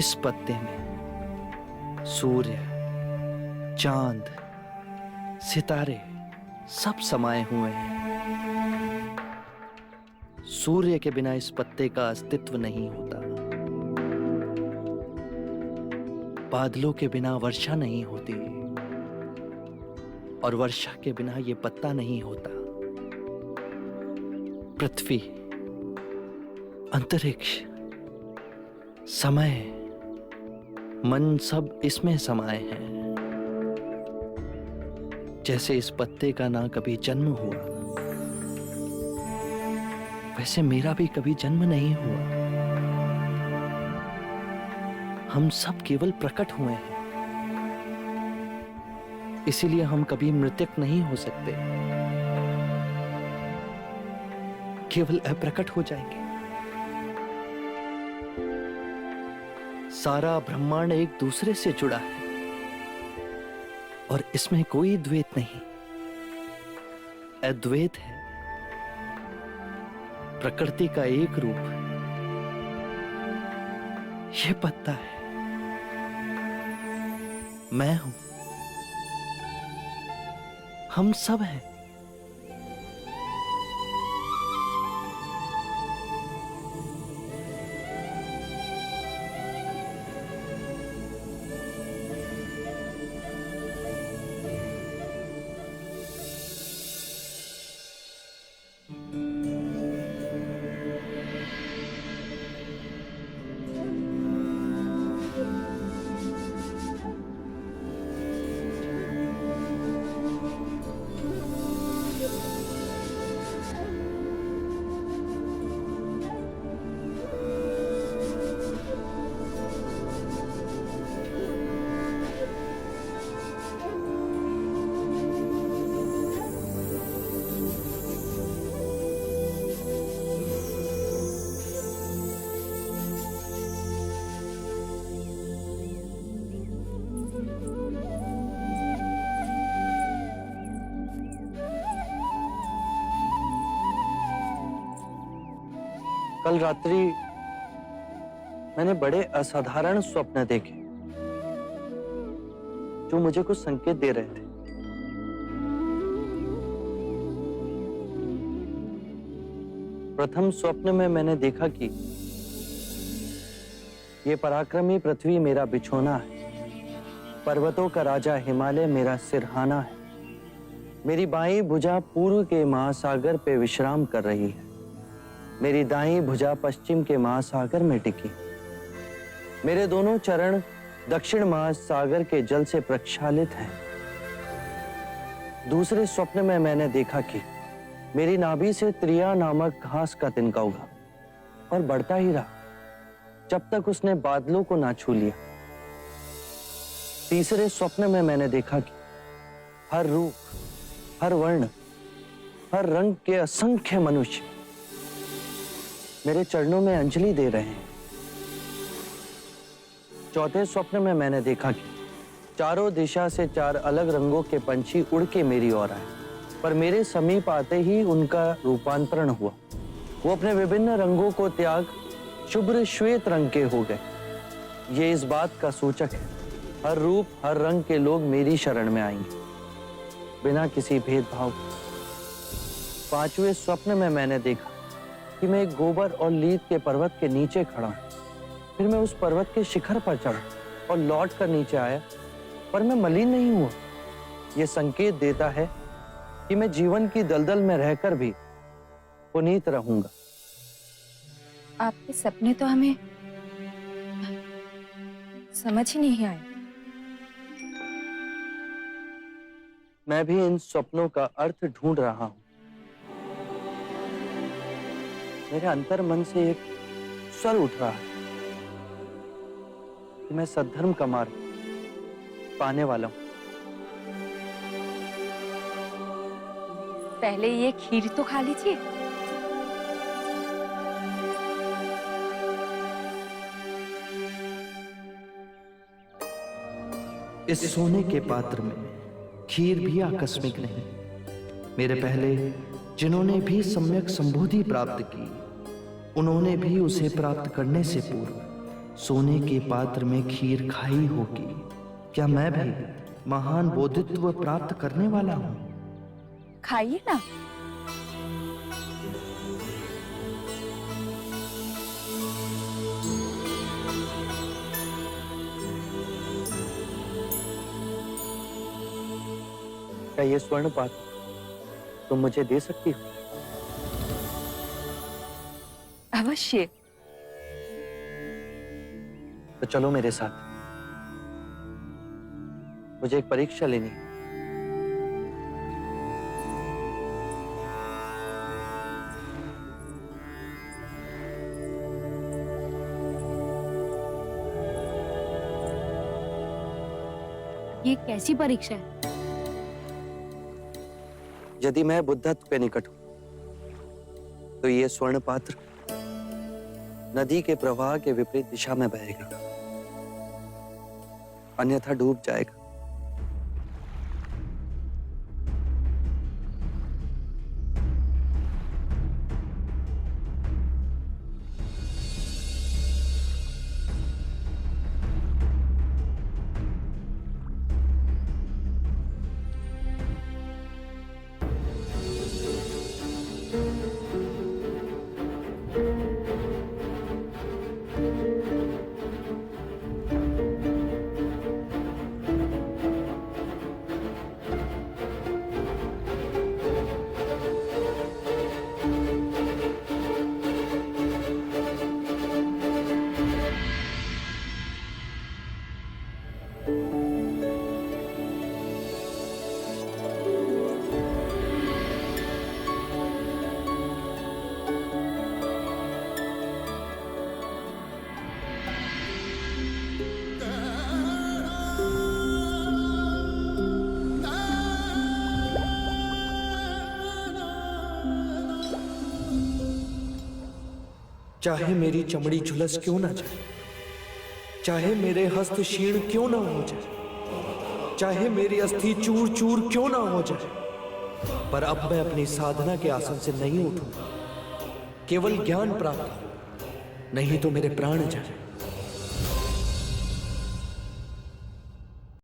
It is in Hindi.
इस पत्ते में सूर्य, चांद, सितारे सब समाये हुए हैं। सूर्य के बिना इस पत्ते का अस्तित्व नहीं होता। बादलों के बिना वर्षा नहीं होती और वर्षा के बिना ये पत्ता नहीं होता। पृथ्वी, अंतरिक्ष, समय, मन सब इसमें समाये हैं। जैसे इस पत्ते का ना कभी जन्म हुआ, वैसे मेरा भी कभी जन्म नहीं हुआ। हम सब केवल प्रकट हुए हैं, इसीलिए हम कभी मृतक नहीं हो सकते, केवल अप्रकट हो जाएंगे। सारा ब्रह्मांड एक दूसरे से जुड़ा है और इसमें कोई द्वैत नहीं, अद्वैत है। प्रकृति का एक रूप ये पत्ता है, मैं हूं, हम सब हैं। कल रात्रि मैंने बड़े असाधारण स्वप्न देखे जो मुझे कुछ संकेत दे रहे थे। प्रथम स्वप्न में मैंने देखा कि ये पराक्रमी पृथ्वी मेरा बिछोना है, पर्वतों का राजा हिमालय मेरा सिरहाना है, मेरी बाईं भुजा पूर्व के महासागर पे विश्राम कर रही है, मेरी दाईं भुजा पश्चिम के महासागर में टिकी, मेरे दोनों चरण दक्षिण महासागर के जल से प्रक्षालित हैं। दूसरे स्वप्न में मैंने देखा कि मेरी नाभि से त्रिया नामक घास का तिनका उगा और बढ़ता ही रहा जब तक उसने बादलों को ना छू लिया। तीसरे स्वप्न में मैंने देखा कि हर रूप, हर वर्ण, हर रंग के असंख्य मनुष्य मेरे चरणों में अंजलि दे रहे हैं। चौथे स्वप्न में मैंने देखा कि चारों दिशा से चार अलग रंगों के पंछी उड़ के मेरी ओर आए, पर मेरे समीप आते ही उनका रूपांतरण हुआ। वो अपने विभिन्न रंगों को त्याग शुभ्र श्वेत रंग के हो गए। ये इस बात का सूचक है, हर रूप, हर रंग के लोग मेरी शरण में आएंगे बिना किसी भेदभाव। पांचवें स्वप्न में मैंने देखा कि मैं एक गोबर और लीद के पर्वत के नीचे खड़ा हूं। फिर मैं उस पर्वत के शिखर पर चढ़ा और लौट कर नीचे आया, पर मैं मलिन नहीं हुआ। यह संकेत देता है कि मैं जीवन की दलदल में रहकर भी पुनीत रहूंगा। आपके सपने तो हमें समझ ही नहीं आए। मैं भी इन स्वप्नों का अर्थ ढूंढ रहा हूं। मेरे अंतर मन से एक स्वर उठ रहा है कि मैं सद्धर्म का मार्ग पाने वाला हूं। पहले ये खीर तो खा लीजिए। इस सोने के पात्र में खीर भी आकस्मिक नहीं। मेरे पहले जिन्होंने भी सम्यक संबोधि प्राप्त की, उन्होंने भी उसे प्राप्त करने से पूर्व सोने के पात्र में खीर खाई होगी। क्या मैं भी महान बोधित्व प्राप्त करने वाला हूं? खाइए ना। क्या ये स्वर्ण पात्र तुम मुझे दे सकती हो? अवश्य। तो चलो मेरे साथ, मुझे एक परीक्षा लेनी है। ये कैसी परीक्षा है? यदि मैं बुद्धत्व के निकट हूं तो ये स्वर्ण पात्र नदी के प्रवाह के विपरीत दिशा में बहेगा, अन्यथा डूब जाएगा। चाहे मेरी चमड़ी झुलस क्यों ना जाए, चाहे मेरे हस्त क्षीण क्यों ना हो जाए, चाहे मेरी अस्थि चूर चूर क्यों ना हो जाए, पर अब मैं अपनी साधना के आसन से नहीं उठूंगा। केवल ज्ञान प्राप्त हो, नहीं तो मेरे प्राण जाए।